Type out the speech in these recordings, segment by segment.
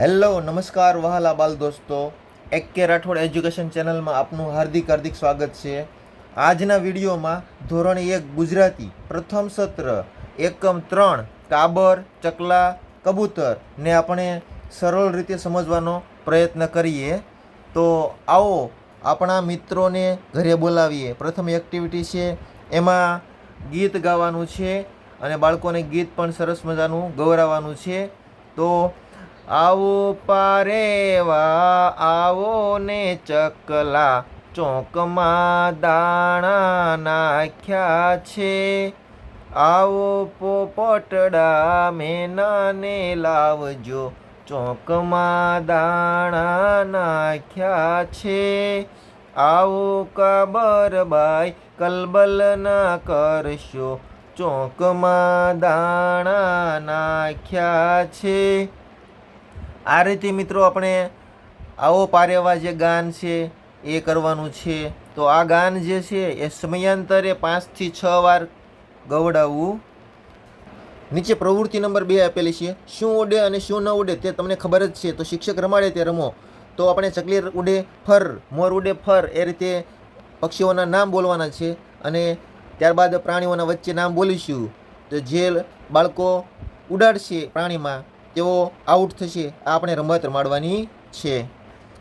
Hello નમસ્કાર વહાલા બાલ દોસ્તો, એક કે રાઠોડ એજ્યુકેશન ચેનલમાં આપનું હાર્દિક હાર્દિક સ્વાગત છે। આજના વિડીયોમાં ધોરણ 1 ગુજરાતી પ્રથમ સત્ર એકમ 3 કાબર ચકલા કબૂતર ને આપણે સરળ રીતે સમજવાનો પ્રયત્ન કરીએ। તો આવો આપણા મિત્રોને ઘરે બોલાવીએ। પ્રથમ એક્ટિવિટી છે, એમાં ગીત ગાવાનું છે અને બાળકોને ગીત પણ સરસ મજાનું ગવડાવવાનું છે। તો આવો પારેવા આવો ને ચકલા, ચોકમાં દાણા નાખ્યા છે। આવો પોપટડા મેનાને લાવજો, ચોકમાં દાણા નાખ્યા છે। આવો કાબરબાઈ કલબલ ના કરશો, ચોકમાં દાણા નાખ્યા છે। આ રીતે મિત્રો આપણે આવો પારેવા જે ગાન છે એ કરવાનું છે। તો આ ગાન જે છે એ સમયાંતરે 5 થી 6 વાર ગવડાવવું। નીચે પ્રવૃત્તિ નંબર 2 આપેલી છે, શું ઉડે અને શું ન ઉડે તે તમને ખબર જ છે, તો શિક્ષક રમાડે તે રમો। તો આપણે ચકલી ઉડે ફર, મોર ઉડે ફર, એ રીતે પક્ષીઓના નામ બોલવાના છે અને ત્યારબાદ પ્રાણીઓના વચ્ચે નામ બોલીશું। તો જે બાળકો ઉડાડશે પ્રાણીમાં તેઓ આઉટ થશે। આ આપણે રમત રમાડવાની છે।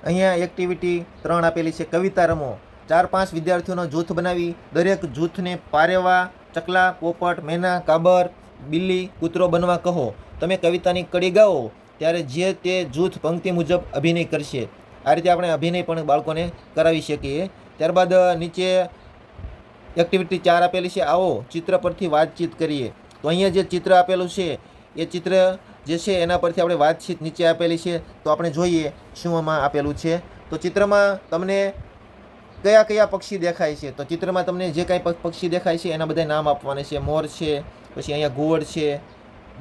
અહીંયા એક્ટિવિટી 3 આપેલી છે, કવિતા રમો। 4-5 વિદ્યાર્થીઓનો જૂથ બનાવી દરેક જૂથને પારેવા ચકલા પોપટ મેના કાબર બિલ્લી કૂતરો બનવા કહો। તમે કવિતાની કડી ગાઓ ત્યારે જે તે જૂથ પંક્તિ મુજબ અભિનય કરશે। આ રીતે આપણે અભિનય પણ બાળકોને કરાવી શકીએ। ત્યારબાદ નીચે એક્ટિવિટી 4 આપેલી છે, આવો ચિત્ર પરથી વાતચીત કરીએ। તો અહીંયા જે ચિત્ર આપેલું છે એ ચિત્ર જે છે એના પરથી આપણે વાતચીત નીચે આપેલી છે, તો આપણે જોઈએ શું આમાં આપેલું છે। તો ચિત્રમાં તમને કયા કયા પક્ષી દેખાય છે, તો ચિત્રમાં તમને જે કાંઈ પક્ષી દેખાય છે એના બધા નામ આપવાના છે। મોર છે, પછી અહીંયા ઘુવડ છે,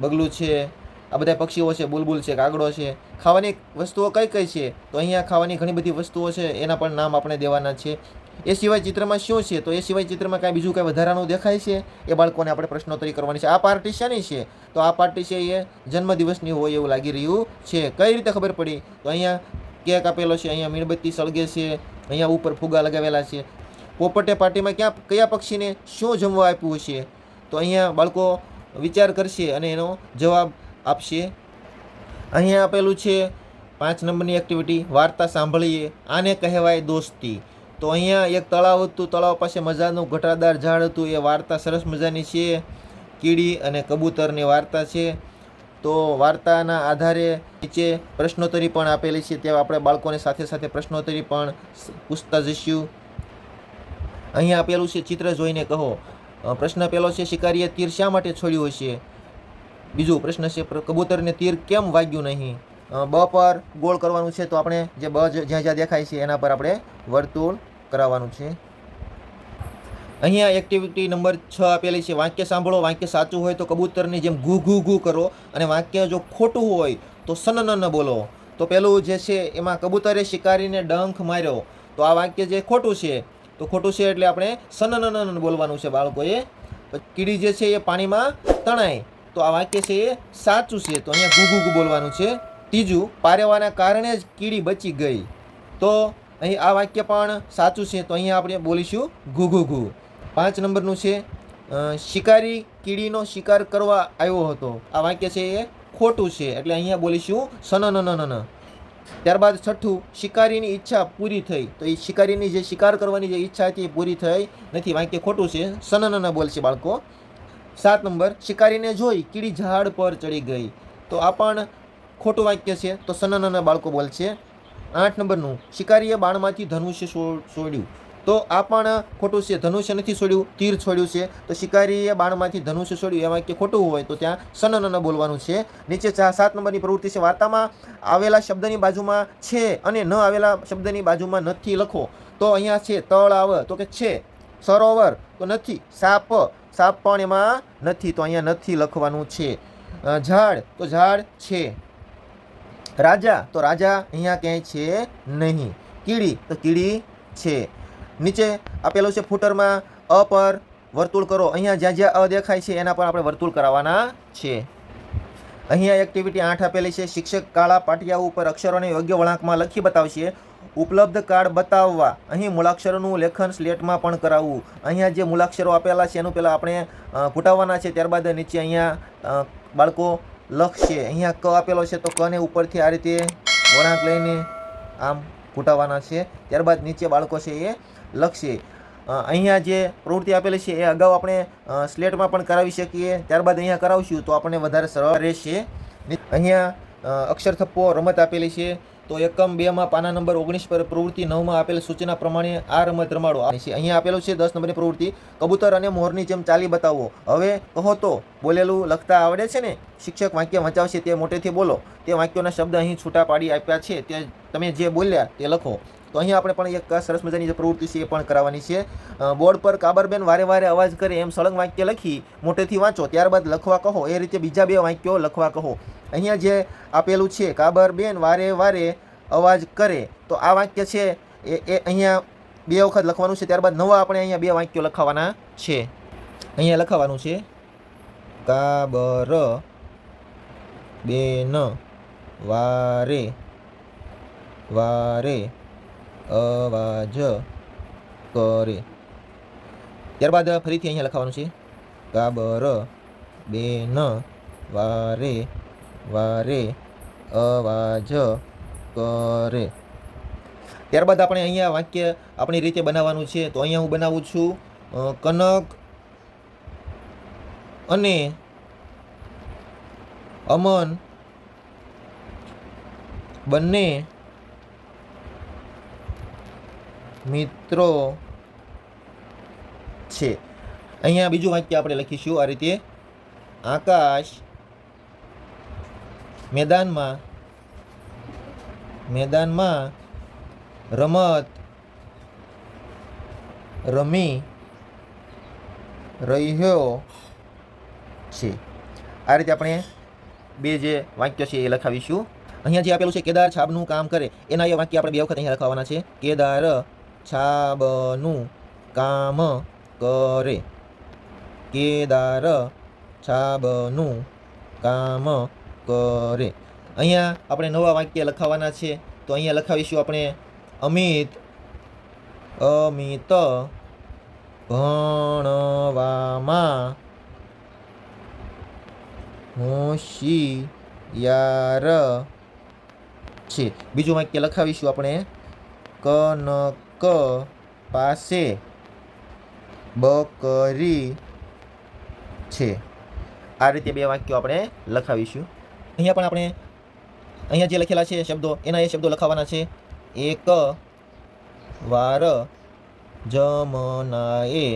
બગલું છે, આ બધા પક્ષીઓ છે, બુલબુલ છે, કાગડો છે। ખાવાની વસ્તુઓ કઈ કઈ છે, તો અહીંયા ખાવાની ઘણી બધી વસ્તુઓ છે, એના પણ નામ આપણે દેવાના છે। એ સિવાય ચિત્રમાં શું છે, તો એ સિવાય ચિત્રમાં કાંઈ બીજું કાંઈ વધારાનું દેખાય છે, એ બાળકોને આપણે પ્રશ્નોત્તરી કરવાની છે। આ પાર્ટી શાની છે, તો આ પાર્ટી છે એ જન્મદિવસની હોય એવું લાગી રહ્યું છે। કઈ રીતે ખબર પડી, તો અહીંયા કેક આપેલો છે, અહીંયા મીણબત્તી સળગે છે, અહીંયા ઉપર ફુગા લગાવેલા છે। પોપટે પાર્ટીમાં કયા પક્ષીને શું જમવા આપ્યું છે, તો અહીંયા બાળકો વિચાર કરશે અને એનો જવાબ આપશે। અહીંયા આપેલું છે 5 નંબરની એક્ટિવિટી, વાર્તા સાંભળીએ, આને કહેવાય દોસ્તી। તો અહીંયા એક તળાવ હતું, તળાવ પાસે મજાનું ઘટાદાર ઝાડ હતું, એ વાર્તા સરસ મજાની છે, કીડી અને કબૂતરની વાર્તા છે। તો વાર્તાના આધારે નીચે પ્રશ્નોત્તરી પણ આપેલી છે, તે આપણે બાળકોને સાથે સાથે પ્રશ્નોત્તરી પણ પૂછતા જઈશું। અહીંયા આપેલું છે, ચિત્ર જોઈને કહો। પ્રશ્ન પહેલો છે, શિકારીએ તીર શા માટે છોડ્યું હશે। બીજું પ્રશ્ન છે, કબૂતરને તીર કેમ વાગ્યું નહીં। બ પર ગોળ કરવાનું છે, તો આપણે જે બ જ્યાં જ્યાં દેખાય છે એના પર આપણે વર્તુળ કરાવવાનું છે। અહીંયા એક્ટિવિટી નંબર 6 આપેલી છે, વાક્ય સાંભળો, વાક્ય સાચું હોય તો કબૂતરની જેમ ઘૂ ઘૂ ઘૂ કરો અને વાક્ય જો ખોટું હોય તો સનનન બોલો। તો પેલું જે છે એમાં કબૂતરે શિકારીને ડંખ માર્યો, તો આ વાક્ય જે ખોટું છે, તો ખોટું છે એટલે આપણે સનનન બોલવાનું છે બાળકોએ। કીડી જે છે એ પાણીમાં તણાય, તો આ વાક્ય છે એ સાચું છે, તો અહીંયા ઘૂ ઘૂ ઘૂ બોલવાનું છે। ત્રીજું, પારેવાના કારણે જ કીડી બચી ગઈ, તો અહીં આ વાક્ય પણ સાચું છે, તો અહીંયા આપણે બોલીશું ઘૂ ઘૂ ઘૂ। 5 નંબરનું છે, શિકારી કીડીનો શિકાર કરવા આવ્યો હતો, આ વાક્ય છે એ ખોટું છે, એટલે અહીંયા બોલીશું સનનનન। ત્યારબાદ છઠ્ઠું, શિકારીની ઈચ્છા પૂરી થઈ, તો એ શિકારીની જે શિકાર કરવાની જે ઈચ્છા હતી એ પૂરી થઈ નથી, વાક્ય ખોટું છે, સનનન બોલશે બાળકો। 7 નંબર, શિકારીને જોઈ કીડી ઝાડ પર ચડી ગઈ, તો આ પણ ખોટું વાક્ય છે, તો સનનન બાળકો બોલશે। 8 નંબરનું, શિકારીએ બાણમાંથી ધનુષ્ય છોડ્યું, તો આ પણ ખોટું છે, ધનુષ્ય નથી છોડ્યું, તીર છોડ્યું છે, તો શિકારીએ બાણમાંથી ધનુષ્ય છોડ્યું એ વાક્ય ખોટું હોય તો ત્યાં સનનન બોલવાનું છે। નીચે 7 નંબરની પ્રવૃત્તિ છે, વાર્તામાં આવેલા શબ્દની બાજુમાં છે અને ન આવેલા શબ્દની બાજુમાં નથી લખો। તો અહીંયા છે તળાવ, તો કે છે, સરોવર તો નથી, સાપ, સાપ પણ એમાં નથી, તો અહીંયા નથી લખવાનું છે। ઝાડ તો ઝાડ છે, રાજા તો રાજા અહીંયા ક્યાંય છે નહીં, કીડી તો કીડી છે। નીચે આપેલું છે ફૂટરમાં અ પર વર્તુળ કરો, અહીંયા જ્યાં જ્યાં અ દેખાય છે એના પર આપણે વર્તુળ કરાવવાના છે। અહીંયા એક્ટિવિટી 8 આપેલી છે. શિક્ષક કાળા પાટિયા ઉપર અક્ષરોને યોગ્ય વળાંકમાં લખી બતાવશે. ઉપલબ્ધ કાર્ડ બતાવવા. અહીં મૂળાક્ષરોનું લેખન સ્લેટમાં પણ કરાવવું. અહીંયા જે મૂળાક્ષરો આપેલા છે એનું પહેલાં આપણે ઘૂંટાવવાના છે, ત્યારબાદ નીચે અહીંયા બાળકો લખશે. અહીંયા ક આપેલો છે તો કને ઉપરથી આ રીતે વળાંક લઈને આમ ઘૂંટાવવાના છે, ત્યારબાદ નીચે બાળકો છે એ લખશે. અહીંયા જે પ્રવૃત્તિ આપેલી છે એ અગાઉ આપણે સ્લેટમાં પણ કરાવી શકીએ, ત્યારબાદ અહીંયા કરાવશું તો આપણને વધારે સરળ રહેશે. અહીંયા અક્ષર થપ્પો રમત આપેલી છે, તો એકમ 2માં પાના નંબર 19 પર પ્રવૃત્તિ 9માં આપેલ સૂચના પ્રમાણે આ રમત રમાડો. અહીંયા આપેલું છે 10 નંબરની પ્રવૃત્તિ, કબૂતર અને મોરની જેમ ચાલી બતાવો. હવે કહો તો બોલેલું લખતા આવડે છે ને? શિક્ષક વાક્ય વંચાવશે તે મોટેથી બોલો. તે વાક્યોના શબ્દ અહીં છૂટા પાડી આપ્યા છે, તે તમે જે બોલ્યા તે લખો. તો અહીંયા આપણે પણ એક સરસ મજાની જે પ્રવૃત્તિ છે એ પણ કરાવવાની છે. બોર્ડ પર કાબરબેન વારે વારે અવાજ કરે એમ સળંગ વાક્ય લખી મોટેથી વાંચો, ત્યારબાદ લખવા કહો. એ રીતે બીજા 2 વાક્યો લખવા કહો. અહીંયા જે આપેલું છે કાબરબેન વારે વારે અવાજ કરે, તો આ વાક્ય છે એ અહીંયા 2 વખત લખવાનું છે, ત્યારબાદ નવા આપણે અહીંયા 2 વાક્યો લખાવાના છે. અહીંયા લખાવાનું છે કાબર બેન વારે વારે અવાજ કરે. ત્યારબાદ ફરીથી અહીંયા લખાવાનું છે કાબર બેન વારે વારે અવાજ કરે. ત્યારબાદ આપણે અહીંયા વાક્ય આપણી રીતે બનાવવાનું છે. તો અહીંયા હું બનાવું છું કનક અને અમન બંને મિત્રો છે. અહીંયા બીજું વાક્ય આપણે લખીશું આ રીતે, આકાશ મેદાનમાં રમત રમી રહ્યો છે. આ રીતે આપણે 2 જે વાક્યો છે એ લખાવીશું. અહીંયા જે આપેલું છે કેદાર છાબનું કામ કરે, એના એ વાક્ય આપણે 2 વખત અહીંયા લખાવવાના છે. કેદાર છાબનું કામ કરે. કેદાર છાબનું કામ કરે. અહીંયા આપણે નવા વાક્ય લખાવવાના છે. તો અહીંયા લખાવીશું આપણે અમિત ભણવામાં હોશિયાર છે. બીજું વાક્ય લખાવીશું આપણે કનક પાસે બકરી છે. આ રીતે 2 વાક્યો આપણે લખાવીશું. અહીંયા પણ આપણે અહીંયા જે લખેલા છે શબ્દો એના એ શબ્દો લખાવવાના છે. એક વાર જમનાએ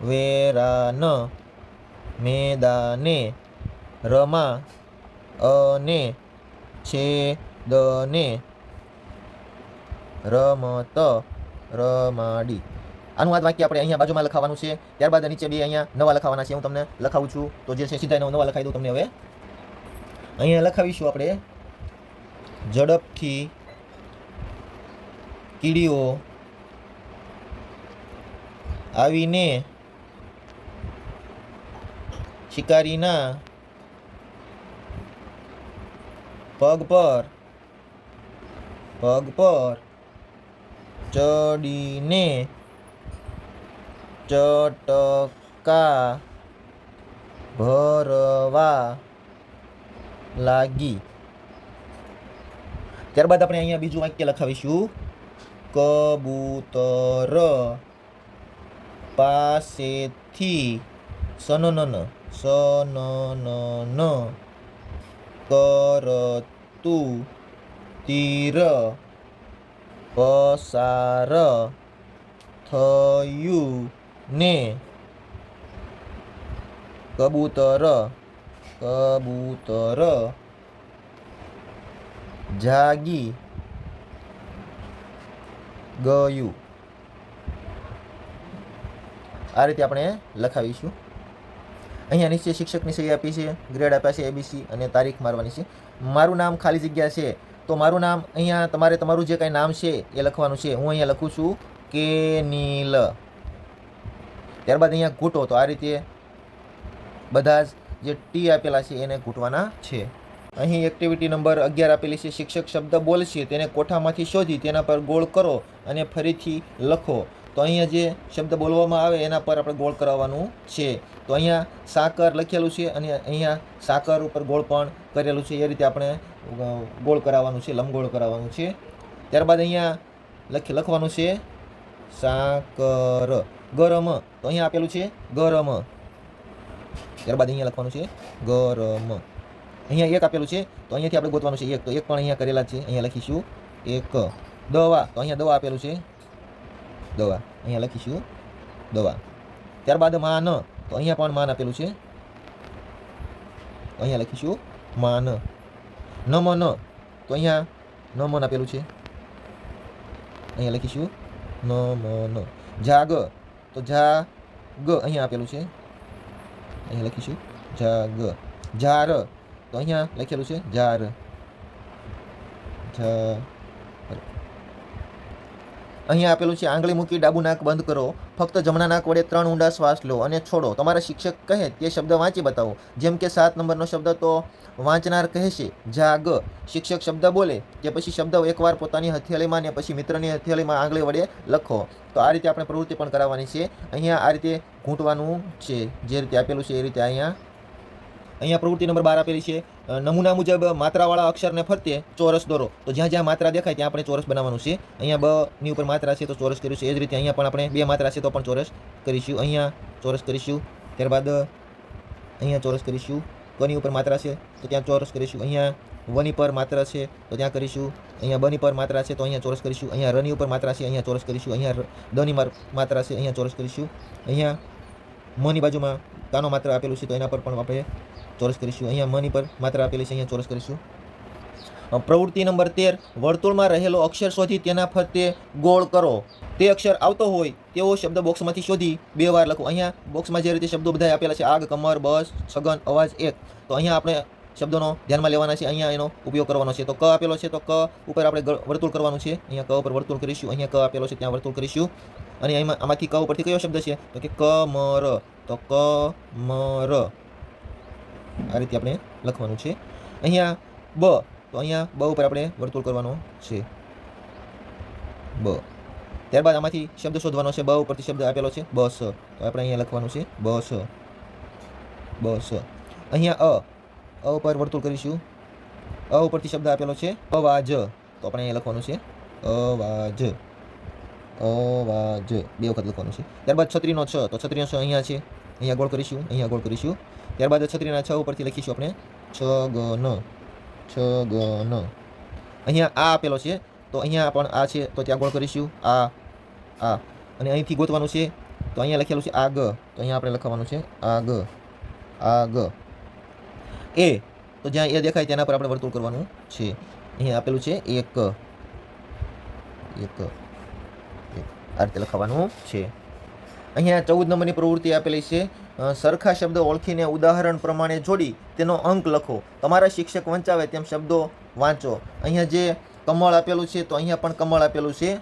વેરાન મેદાને રમા અને છેદને રમત રમાડી. આનું આ વાક્ય આપણે અહીંયા બાજુમાં લખાવવાનું છે. ત્યારબાદ નીચે 2 અહીંયા નવા લખાવવાના છે. હું તમને લખાવું છું તો જે છે સીધા નવા લખાવી દઉં તમને. હવે અહીંયા લખાવીશું આપણે ઝડપથી કીડીઓ આવીને શિકારીના પગ પર ચડીને ચટકા ભરવા લાગી. ત્યારબાદ આપણે અહીંયા બીજું વાક્ય લખાવીશું કબૂતર પાસેથી સનનન કરતું તીર પસાર થયું ને કબૂતર જાગી ગયું. આ રીતે આપણે લખાવીશું. અહીંયા નીચે શિક્ષકની સહી આપી છે, ગ્રેડ આપ્યા છે ABC અને તારીખ મારવાની છે. મારું નામ ખાલી જગ્યા છે, તો મારું નામ અહીંયા તમારે તમારું જે કાંઈ નામ છે એ લખવાનું છે. હું અહીંયા લખું છું કેનિલ. ત્યારબાદ અહીંયા ઘૂંટો, તો આ રીતે બધા જ જે ટી આપેલા છે એને ઘૂંટવાના છે. અહીં એક્ટિવિટી નંબર 11 આપેલી છે. શિક્ષક શબ્દ બોલશે તેને કોઠામાંથી શોધી તેના પર ગોળ કરો અને ફરીથી લખો. તો અહીંયા જે શબ્દ બોલવામાં આવે એના પર આપણે ગોળ કરાવવાનું છે. તો અહીંયા સાકર લખેલું છે અને અહીંયા સાકર ઉપર ગોળ પણ કરેલું છે. એ રીતે આપણે ગોળ કરાવવાનું છે, લંબગોળ કરાવવાનું છે. ત્યારબાદ અહીંયા લખવાનું છે સાકર. ગરમ, તો અહીંયા આપેલું છે ગરમ. ત્યારબાદ અહીંયા લખવાનું છે ગરમ. અહીંયા એક આપેલું છે તો અહીંયાથી આપણે ગોતવાનું છે એક. તો એક પણ અહીંયા કરેલા છે, અહીંયા લખીશું એક. દવા, તો અહીંયા દવા આપેલું છે દવા, અહીંયા લખીશું દવા. ત્યારબાદ માન, તો અહીંયા પણ માન આપેલું છે, અહીંયા લખીશું માન. નમન, તો અહીંયા નમન આપેલું છે, અહીંયા લખીશું નમન. જાગ, તો જાગ અહીંયા આપેલું છે, અહીંયા લખીશું જાગ. જાર, તો અહીંયા લખેલું છે જાર. અહીંયા આપેલું છે આંગળી મૂકી ડાબુ નાક બંધ કરો, ફક્ત જમણા નાક વડે 3 ઊંડા શ્વાસ લો અને છોડો. તમારા શિક્ષક કહે તે શબ્દ વાંચી બતાવો. જેમ કે 7 નંબરનો શબ્દ તો વાંચનાર કહેશે જાગ. શિક્ષક શબ્દ બોલે તે પછી શબ્દ એકવાર પોતાની હથેળીમાં ને પછી મિત્રની હથેળીમાં આંગળી વડે લખો. તો આ રીતે આપણે પ્રવૃત્તિ પણ કરાવવાની છે. અહીંયા આ રીતે ઘૂંટવાનું છે, જે રીતે આપેલું છે એ રીતે. અહીંયા પ્રવૃત્તિ નંબર 12 આપેલી છે. નમૂના મુજબ માત્રાવાળા અક્ષરને ફરતે ચોરસ દોરો. તો જ્યાં જ્યાં માત્રા દેખાય ત્યાં આપણે ચોરસ બનાવવાનું છે. અહીંયા બ ની ઉપર માત્રા છે તો ચોરસ કરીશું. એ જ રીતે અહીંયા પણ આપણે 2 માત્રા છે તો પણ ચોરસ કરીશું. અહીંયા ચોરસ કરીશું. ત્યારબાદ અહીંયા ચોરસ કરીશું. ક ની ઉપર માત્રા છે તો ત્યાં ચોરસ કરીશું. અહીંયા વ ની પર માત્રા છે તો ત્યાં કરીશું. અહીંયા બ ની પર માત્રા છે તો અહીંયા ચોરસ કરીશું. અહીંયા ર ની ઉપર માત્રા છે, અહીંયા ચોરસ કરીશું. અહીંયા દ ની માત્રા છે, અહીંયા ચોરસ કરીશું. અહીંયા મ ની બાજુમાં કાનો માત્ર આપેલું છે તો એના પર પણ આપણે ચોરસ કરીશું. અહીંયા મ ની પર માત્ર આપેલી છે, અહીંયા ચોરસ કરીશું. પ્રવૃત્તિ નંબર 13, વર્તુળમાં રહેલો અક્ષર શોધી તેના ફરતે ગોળ કરો. તે અક્ષર આવતો હોય તેવો શબ્દ બોક્સમાંથી શોધી 2 વાર લખો. અહીંયા બોક્સમાં જે રીતે શબ્દો બધા આપેલા છે આગ, કમર, બસ, સઘન, અવાજ, એક. તો અહીંયા આપણે શબ્દોનો ધ્યાનમાં લેવાના છે, અહીંયા એનો ઉપયોગ કરવાનો છે. તો ક આપેલો છે તો ક ઉપર આપણે વર્તુળ કરવાનું છે. અહીંયા ક ઉપર વર્તુળ કરીશું. અહીંયા ક આપેલો છે ત્યાં વર્તુળ કરીશું. અને આમાંથી ક ઉપરથી કયો શબ્દ છે તો કે કમર. તો કમર આ રીતે આપણે લખવાનું છે. અહીંયા બ, તો અહીંયા બ ઉપર આપણે વર્તુળ કરવાનો છે બ. ત્યારબાદ આમાંથી શબ્દ શોધવાનો છે. બ ઉપરથી શબ્દ આપેલો છે બસ, તો આપણે અહીંયા લખવાનું છે બસ, બસ. અહીંયા અ ઉપર વર્તુળ કરીશું. અ ઉપરથી શબ્દ આપેલો છે અવાજ, તો આપણે અહીંયા લખવાનું છે અવાજ, અવાજ 2 વખત લખવાનું છે. ત્યારબાદ છત્રીનો છ, તો છત્રીનો છ અહીંયા છે, અહીંયા ગોળ કરીશું, અહીંયા ગોળ કરીશું. ત્યારબાદ છત્રીના છ ઉપરથી લખીશું આપણે છગન, છગન. અહીંયા આ આપેલો છે તો અહીંયા પણ આ છે તો ત્યાં ગોળ કરીશું આ. અને અહીંથી ગોતવાનું છે તો અહીંયા લખેલું છે આગ, તો અહીંયા આપણે લખવાનું છે આગ, આગ. એ, તો જ્યાં એ દેખાય તેના પર આપણે વર્તુળ કરવાનું છે. અહીંયા આપેલું છે એક, એક, આ રીતે લખવાનું છે. અહીંયા 14 નંબરની પ્રવૃત્તિ આપેલી છે. સરખા શબ્દો ઓળખીને ઉદાહરણ પ્રમાણે જોડી તેનો અંક લખો. તમારા શિક્ષક વંચાવે તેમ શબ્દો વાંચો. અહીંયા જે કમળ આપેલું છે તો અહીંયા પણ કમળ આપેલું છે.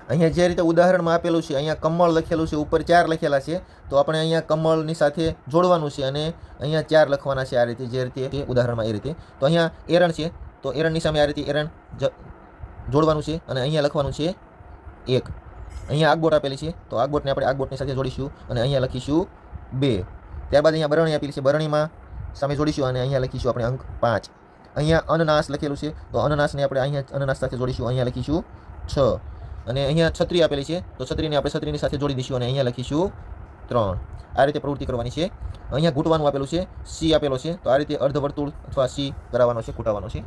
અહીંયા જે રીતે ઉદાહરણમાં આપેલું છે અહીંયા કમળ લખેલું છે, ઉપર 4 લખેલા છે તો આપણે અહીંયા કમળની સાથે જોડવાનું છે અને અહીંયા 4 લખવાના છે. આ રીતે જે રીતે ઉદાહરણમાં એ રીતે. તો અહીંયા એરણ છે તો એરણની સામે આ રીતે એરણ જોડવાનું છે અને અહીંયા લખવાનું છે 1. અહીંયા આગબોટ આપેલી છે તો આગબોટને આપણે આગબોટની સાથે જોડીશું અને અહીંયા લખીશું 2. ત્યારબાદ અહીંયા બરણી આપેલી છે, બરણીમાં સામે જોડીશું અને અહીંયા લખીશું આપણે અંક 5. અહીંયા અનનાસ લખેલું છે તો અનનાસને આપણે અહીંયા અનનાસ સાથે જોડીશું, અહીંયા લખીશું 6. અને અહીંયા છત્રી આપેલી છે તો છત્રીને આપણે છત્રીની સાથે જોડી દઈશું અને અહીંયા લખીશું 3. આ રીતે પ્રવૃત્તિ કરવાની છે. અહીંયા ઘૂંટવાનું આપેલું છે, સી આપેલો છે તો આ રીતે અર્ધવર્તુળ અથવા સી કરાવવાનો છે, ઘૂંટાવાનો છે.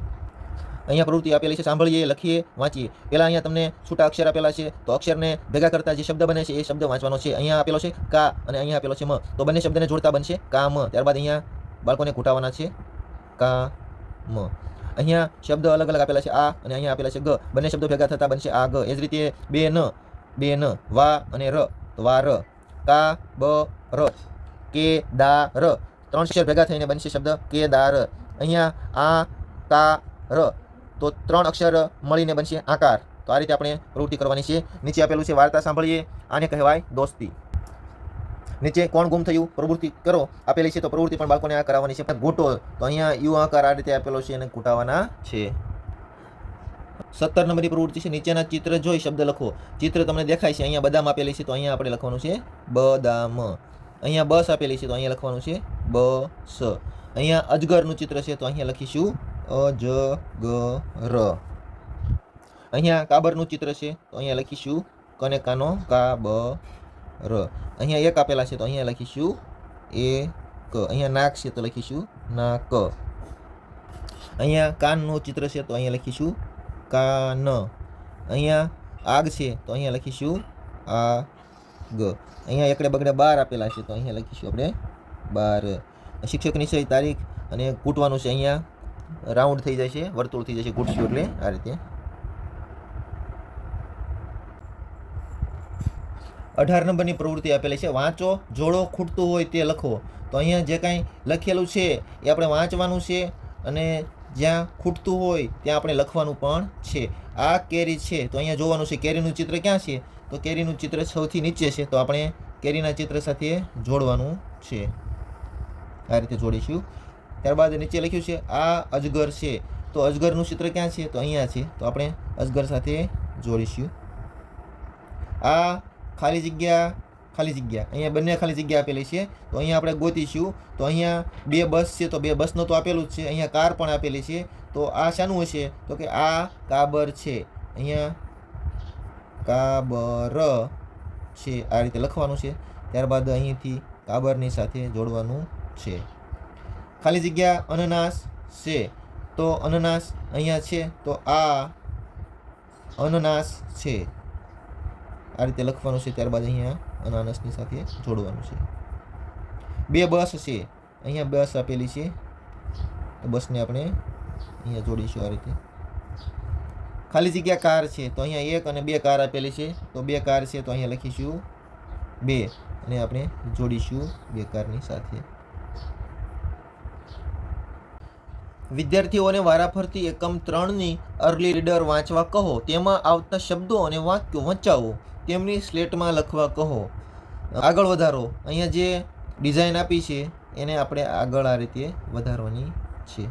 અહીંયા પ્રવૃત્તિ આપેલી છે, સાંભળીએ, લખીએ, વાંચીએ. પહેલાં અહીંયા તમને છૂટા અક્ષર આપેલા છે તો અક્ષરને ભેગા કરતા જે શબ્દ બને છે એ શબ્દ વાંચવાનો છે. અહીંયા આપેલો છે કા અને અહીંયા આપેલો છે મ, તો બંને શબ્દને જોડતા બનશે કામ. ત્યારબાદ અહીંયા બાળકોને ઘૂંટાવાના છે કા મ. અહીંયા શબ્દ અલગ અલગ આપેલા છે આ અને અહીંયા આપેલા છે ગ, બંને શબ્દો ભેગા થતા બનશે આ ગ. એ જ રીતે બે ન, વા અને ર તો વા ર, કા બ ર, કે દા ર, 3 અક્ષર ભેગા થઈને બનશે શબ્દ કે દા ર. અહીંયા આ કા ર તો 3 અક્ષર મળીને બનશે આકાર. તો આ રીતે આપણે પ્રવૃત્તિ કરવાની છે. નીચે આપેલું છે વાર્તા સાંભળીએ, આને કહેવાય દોસ્તી. નીચે કોણ ગુમ થયું પ્રવૃત્તિ કરો આપેલી છે, તો પ્રવૃત્તિ પણ બાળકોને આ કરાવવાની છે. ઘૂંટો, તો અહીંયા યુ આકાર આ રીતે આપેલો છે અને ઘૂંટાવાના છે. 17 નંબરની પ્રવૃત્તિ છે, નીચેના ચિત્ર જોઈ શબ્દ લખો. ચિત્ર તમને દેખાય છે, અહીંયા બદામ આપેલી છે, તો અહીંયા આપણે લખવાનું છે બદામ. અહીંયા બસ આપેલી છે, તો અહીંયા લખવાનું છે બસ. અહીંયા અજગરનું ચિત્ર છે, તો અહીંયા લખીશું અજગર. અહીંયા કાબરનું ચિત્ર છે, તો અહીંયા લખીશું કને કાનો કાબર. અહીંયા એક આપેલા છે, તો અહીંયા લખીશું એક. અહીંયા નાક છે, તો લખીશું નાક. અહીંયા કાનનું ચિત્ર છે, તો અહીંયા લખીશું કાન. અહીંયા આગ છે, તો અહીંયા લખીશું આગ. અહીંયા એકડે બગડે 12 આપેલા છે, તો અહીંયા લખીશું આપણે 12. શિક્ષકની સહી, તારીખ અને કૂટવાનું છે. અહીંયા રાઉન્ડ થઈ જાય છે, વર્તુળ થઈ જાય છે, કૂટશું એટલે આ રીતે. 18 નંબરની પ્રવૃત્તિ આપેલી છે, વાંચો, જોડો, ખૂટતું હોય તે લખો. તો અહીંયા જે કાંઈ લખેલું છે એ આપણે વાંચવાનું છે અને જ્યાં ખૂટતું હોય ત્યાં આપણે લખવાનું પણ છે. આ કેરી છે, તો અહીંયા જોવાનું છે કેરીનું ચિત્ર ક્યાં છે, તો કેરીનું ચિત્ર સૌથી નીચે છે, તો આપણે કેરીના ચિત્ર સાથે જોડવાનું છે. આ રીતે જોડીશું. ત્યારબાદ નીચે લખ્યું છે આ અજગર છે, તો અજગરનું ચિત્ર ક્યાં છે, તો અહીંયા છે, તો આપણે અજગર સાથે જોડીશું. આ ખાલી જગ્યા અહીંયા બંને ખાલી જગ્યા આપેલી છે, તો અહીંયા આપણે ગોતીશું. તો અહીંયા 2 બસ છે, તો 2 બસનું તો આપેલું જ છે. અહીંયા કાર પણ આપેલી છે, તો આ શાનું હશે, તો કે આ કાબર છે. અહીંયા કાબર છે, આ રીતે લખવાનું છે. ત્યારબાદ અહીંથી કાબરની સાથે જોડવાનું છે. ખાલી જગ્યા અનનાસ છે, તો અનનાસ અહીંયા છે, તો આ અનનાસ છે, આ રીતે લખવાનું છે. ત્યારબાદ અહીંયા અનાનસની સાથે જોડવાનું છે. 2 બસ છે, અહીંયા બસ આપેલી છે, તો બસને આપણે અહીંયા જોડીશું આ રીતે. ખાલી જગ્યા કાર છે, તો અહીંયા 1 અને 2 કાર આપેલી છે, તો 2 કાર છે, તો અહીંયા લખીશું 2 અને આપણે જોડીશું 2 કારની સાથે. વિદ્યાર્થીઓને વારાફરતી એકમ 3ની અર્લી રીડર વાંચવા કહો. તેમાં આવતા શબ્દો અને વાક્યો વંચાવો. તેમની સ્લેટમાં લખવા કહો. આગળ વધારો. અહીંયા જે ડિઝાઇન આપી છે એને આપણે આગળ આ રીતે વધારવાની છે.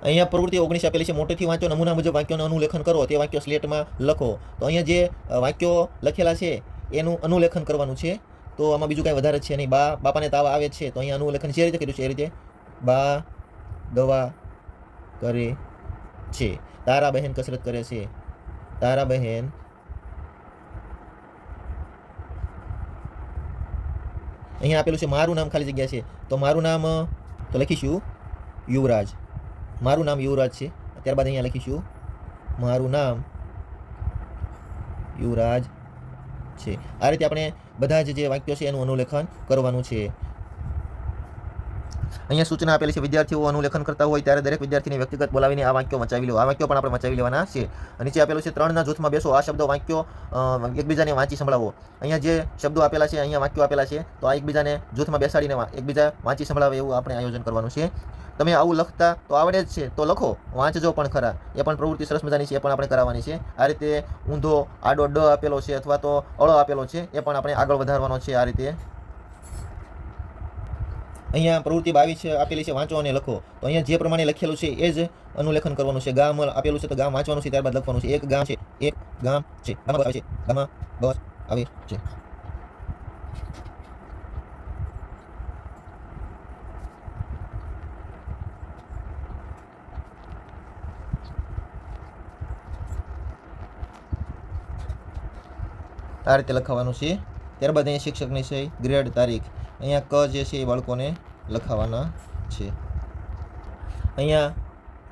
અહીંયા પ્રવૃત્તિ 19 આપેલી છે. મોટેથી વાંચો, નમૂના મુજબ વાક્યોનું અનુલેખન કરો. તે વાક્યો સ્લેટમાં લખો. તો અહીંયા જે વાક્યો લખેલા છે એનું અનુલેખન કરવાનું છે. તો આમાં બીજું કાંઈ વધારે છે નહીં. બાપાને તાવ આવે છે, તો અહીંયા અનુલેખન જે રીતે કર્યું છે એ રીતે. બા દવા કરે છે. તારા બહેન કસરત કરે છે. તારા બહેન અહીંયા આપેલું છે મારું નામ ખાલી જગ્યા છે, તો મારું નામ તો લખીશું યુવરાજ. મારું નામ યુવરાજ છે. ત્યારબાદ અહીંયા લખીશું મારું નામ યુવરાજ છે. આ રીતે આપણે બધા જ જે વાક્યો છે એનું અનુલેખન કરવાનું છે. અહીંયા સૂચના આપેલી છે, વિદ્યાર્થીઓ અનુલેખન કરતા હોય ત્યારે દરેક વિદ્યાર્થીને વ્યક્તિગત બોલાવીને આ વાક્યો વંચાવી લો. આ વાક્યો પણ આપણે વંચાવી લેવાના છે. નીચે આપેલું છે 3ના જૂથમાં બેસો. આ શબ્દો વાક્યો એકબીજાને વાંચી સંભળાવો. અહીંયા જે શબ્દો આપેલા છે, અહીંયા વાક્યો આપેલા છે, તો આ એકબીજાને જૂથમાં બેસાડીને એકબીજા વાંચી સંભળાવે એવું આપણે આયોજન કરવાનું છે. તમે આવું લખતા તો આવડે જ છે, તો લખો, વાંચજો પણ ખરા. એ પણ પ્રવૃત્તિ સરસ મજાની છે, એ પણ આપણે કરાવવાની છે. આ રીતે ઊંધો આડો ડ આપેલો છે અથવા તો અળો આપેલો છે, એ પણ આપણે આગળ વધારવાનો છે. આ રીતે અહીંયા પ્રવૃત્તિ 22 આપેલી છે, વાંચો અને લખો. તો અહીંયા જે પ્રમાણે લખેલું છે એ જ અનુલેખન કરવાનું છે. ગામ આપેલું છે, તો ગામ વાંચવાનું છે, ત્યારબાદ લખવાનું છે. એક ગામ છે, ગામમાં બસ આવે છે, ગામમાં બસ આવે છે. આ રીતે લખાવાનું છે. ત્યારબાદ અહીંયા શિક્ષકની સહી, ગ્રેડ, તારીખ. અહીંયા ક જે છે એ બાળકોને લખાવાના છે. અહીંયા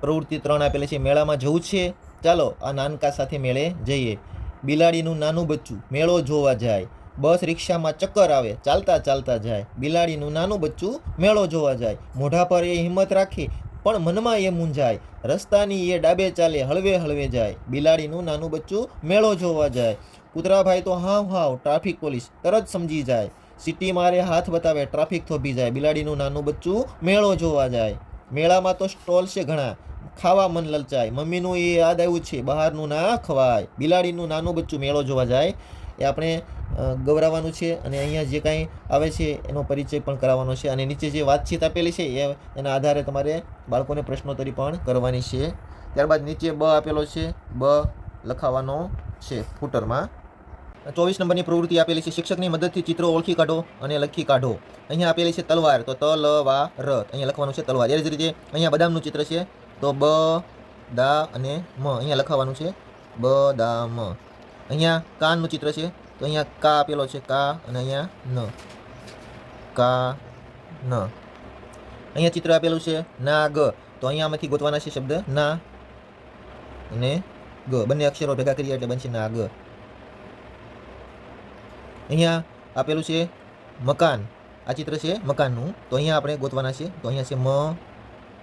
પ્રવૃત્તિ 3 આપેલી છે, મેળામાં જવું છે, ચાલો આ નાનકા સાથે મેળે જઈએ. બિલાડીનું નાનું બચ્ચું મેળો જોવા જાય. બસ રિક્ષામાં ચક્કર આવે, ચાલતા ચાલતા જાય. બિલાડીનું નાનું બચ્ચું મેળો જોવા જાય. મોઢા પર એ હિંમત રાખી પણ મનમાં એ મૂંઝાય. રસ્તાની એ ડાબે ચાલે, હળવે હળવે જાય. બિલાડીનું નાનું બચ્ચું મેળો જોવા જાય. કૂતરાભાઈ તો હાવ ટ્રાફિક પોલીસ તરત સમજી જાય. સિટી મારે હાથ બતાવે, ટ્રાફિક થોભી જાય. બિલાડીનું નાનું બચ્ચું મેળો જોવા જાય. મેળામાં તો સ્ટોલ છે ઘણા, ખાવા મન લલચાય, મમ્મીનું એ યાદ આવ્યું છે બહારનું ના ખવાય, બિલાડીનું નાનું બચ્ચું મેળો જોવા જાય. એ આપણે ગવરાવવાનું છે અને અહીંયા જે કાંઈ આવે છે એનો પરિચય પણ કરાવવાનો છે. અને નીચે જે વાતચીત આપેલી છે એના આધારે તમારે બાળકોને પ્રશ્નોત્તરી પણ કરવાની છે. ત્યારબાદ નીચે બ આપેલો છે, બ લખાવાનો છે ફૂટરમાં. 24 નંબરની પ્રવૃત્તિ આપેલી છે, શિક્ષકની મદદથી ચિત્રો ઓળખી કાઢો અને લખી કાઢો. અહીંયા આપેલી છે તલવાર, તો તલવાર, અહીંયા લખવાનું છે તલવાર. એ જ રીતે અહીંયા બદામનું ચિત્ર છે, તો બ દા અને મ અહીંયા લખાવાનું છે બ દા મ. અહીંયા કાનનું ચિત્ર છે, તો અહીંયા કા આપેલો છે કા અને અહીંયા ન, કા ન. અહીંયા ચિત્ર આપેલું છે ના ગ, તો અહીંયા આમાંથી ગોતવાના છે શબ્દ ના અને ગ, બંને અક્ષરો ભેગા કરીએ એટલે બનશે ના ગ. અહીંયા આપેલું છે મકાન, આ ચિત્ર છે મકાનનું, તો અહીંયા આપણે ગોતવાના છે, તો અહીંયા છે મ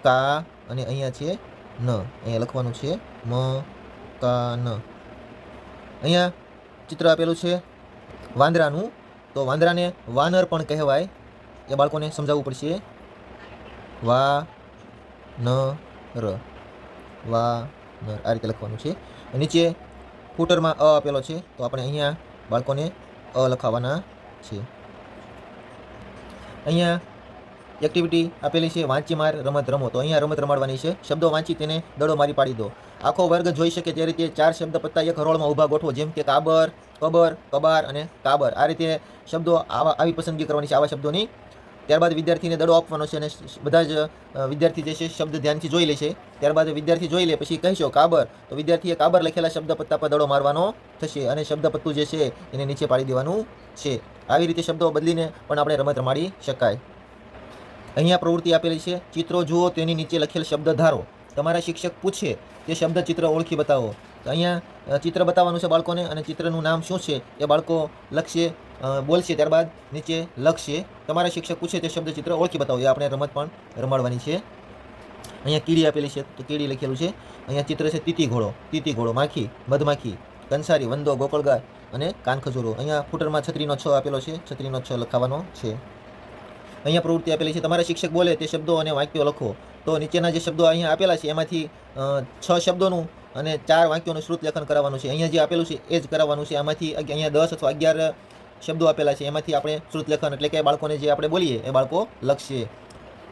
કા અને અહીંયા છે ન, અહીંયા લખવાનું છે મ કા ન. અહીંયા ચિત્ર આપેલું છે વાંદરાનું, તો વાંદરાને વાનર પણ કહેવાય, એ બાળકોને સમજાવવું પડશે. વા ન ર, વા નર, આ રીતે લખવાનું છે. નીચે ફૂટરમાં અ આપેલો છે, તો આપણે અહીંયા બાળકોને અ લખાવાના છે. અહીંયા એક્ટિવિટી આપેલી છે વાંચી માર રમત રમો, તો અહીંયા રમત રમાડવાની છે. શબ્દો વાંચી તેને દડો મારી પાડી દો. આખો વર્ગ જોઈ શકે તે રીતે 4 શબ્દ પત્તા એક હરોળમાં ઊભા ગોઠવો, જેમ કે કાબર, કબર, કબાર અને કાબર. આ રીતે શબ્દો આવી પસંદગી કરવાની છે આવા શબ્દોની. ત્યારબાદ વિદ્યાર્થીને દડો આપવાનો છે અને બધા જ વિદ્યાર્થી જે છે શબ્દ ધ્યાનથી જોઈ લે છે. ત્યારબાદ વિદ્યાર્થી જોઈ લે પછી કહીશો કાબર, તો વિદ્યાર્થીએ કાબર લખેલા શબ્દ પત્તા પર દડો મારવાનો થશે અને શબ્દ પત્તું જે છે એને નીચે પાડી દેવાનું છે. આવી રીતે શબ્દો બદલીને પણ આપણે રમત રમાડી શકાય. અહીંયા પ્રવૃત્તિ આપેલી છે, ચિત્રો જુઓ તેની નીચે લખેલ શબ્દ ધારો. તમારા શિક્ષક પૂછે તે શબ્દ ચિત્ર ઓળખી બતાવો. તો અહીંયા ચિત્ર બતાવવાનું છે બાળકોને અને ચિત્રનું નામ શું છે એ બાળકો લખશે, બોલશે, ત્યારબાદ નીચે લખશે. તમારા શિક્ષક પૂછે તે શબ્દ ચિત્ર ઓળખી બતાવો, એ આપણે રમત પણ રમાડવાની છે. અહીંયા કીડી આપેલી છે, તો કીડી લખેલું છે. અહીંયા ચિત્ર છે તીતી ઘોડો, માખી, મધમાખી, કંસારી, વંદો, ગોકળગાય અને કાનખજૂરો. અહીંયા ફૂટરમાં છત્રીનો છ આપેલો છે, છત્રીનો છ લખાવાનો છે. અહીંયા પ્રવૃત્તિ આપેલી છે, તમારા શિક્ષક બોલે તે શબ્દો અને વાક્યો લખો. તો નીચેના જે શબ્દો અહીંયા આપેલા છે એમાંથી 6 શબ્દોનું અને 4 વાક્યોનું શ્રુત લેખન કરાવવાનું છે. અહીંયા જે આપેલું છે એ જ કરાવવાનું છે. આમાંથી અહીંયા 10 અથવા 11 શબ્દો આપેલા છે, એમાંથી આપણે શ્રુત લેખન એટલે કે બાળકોને જે આપણે બોલીએ એ બાળકો લખશે.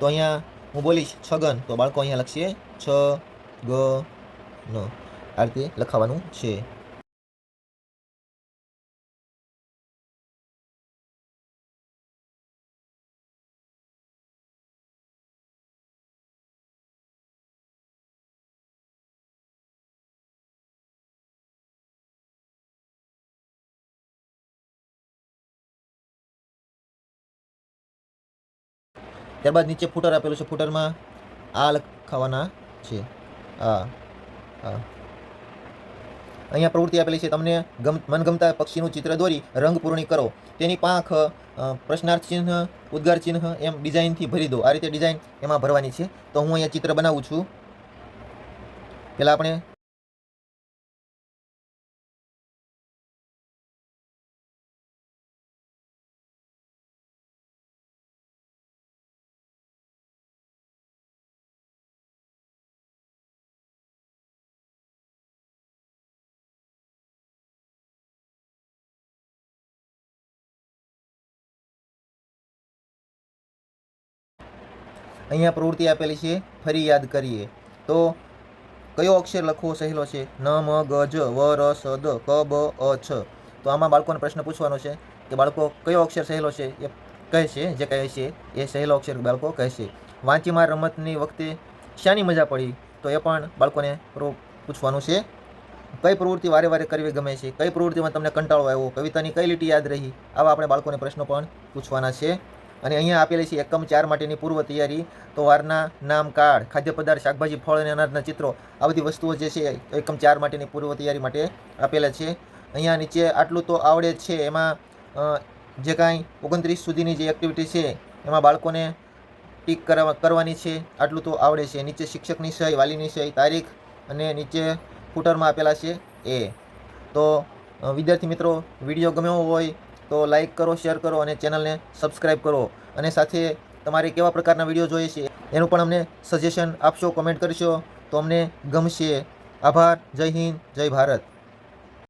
તો અહીંયા હું બોલીશ છગન, તો બાળકો અહીંયા લખશે છ ગ ન, આ રીતે લખાવાનું છે. ત્યારબાદ નીચે ફૂટર આપેલું છે, ફૂટરમાં આ લખાવાના છે, આ. અહીંયા પ્રવૃત્તિ આપેલી છે, તમને મનગમતા પક્ષીનું ચિત્ર દોરી રંગ પૂર્ણી કરો. તેની પાંખ પ્રશ્નાર્થ ચિહ્ન, ઉદ્ગાર ચિહ્ન એમ ડિઝાઇનથી ભરી દો. આ રીતે ડિઝાઇન એમાં ભરવાની છે. તો હું અહીંયા ચિત્ર બનાવું છું. પહેલાં આપણે અહીંયા પ્રવૃત્તિ આપેલી છે, ફરી યાદ કરીએ. તો કયો અક્ષર લખવો સહેલો છે? ન, મ, ગ, જ, વ, ર, સ, દ, ક, બ, અ, છ. તો આમાં બાળકોને પ્રશ્ન પૂછવાનો છે કે બાળકો કયો અક્ષર સહેલો છે એ કહેશે, જે કહે છે એ સહેલો અક્ષર બાળકો કહેશે. વાંચીમાં રમતની વખતે શાની મજા પડી? તો એ પણ બાળકોને પૂછવાનું છે. કઈ પ્રવૃત્તિ વારે વારે કરવી ગમે છે? કઈ પ્રવૃત્તિમાં તમને કંટાળો આવ્યો? કવિતાની કઈ લીટી યાદ રહી? આવા આપણે બાળકોને પ્રશ્નો પણ પૂછવાના છે. અને અહીંયા આપેલી છે એકમ 4 માટેની પૂર્વ તૈયારી. તો વારના નામ, કાર્ડ, ખાદ્ય પદાર્થ, શાકભાજી, ફળ અને અનાજના ચિત્રો, આ બધી વસ્તુઓ જે છે એકમ 4 માટેની પૂર્વ તૈયારી માટે આપેલા છે. અહીંયા નીચે આટલું તો આવડે જ છે, એમાં જે કાંઈ 29 સુધીની જે એક્ટિવિટી છે એમાં બાળકોને ટીક કરવાની છે. આટલું તો આવડે છે. નીચે શિક્ષકની સહી, વાલીની સહી, તારીખ અને નીચે ફૂટરમાં આપેલા છે એ. તો વિદ્યાર્થી મિત્રો, વિડીયો ગમ્યો હોય તો લાઈક કરો, શેર કરો અને ચેનલને સબસ્ક્રાઈબ કરો. અને સાથે તમારે કેવા પ્રકારના વિડીયો જોઈએ છે એનું પણ અમને સજેશન આપશો, કોમેન્ટ કરશો. તો અમને ગમશે. આભાર. જય હિન્દ, જય ભારત.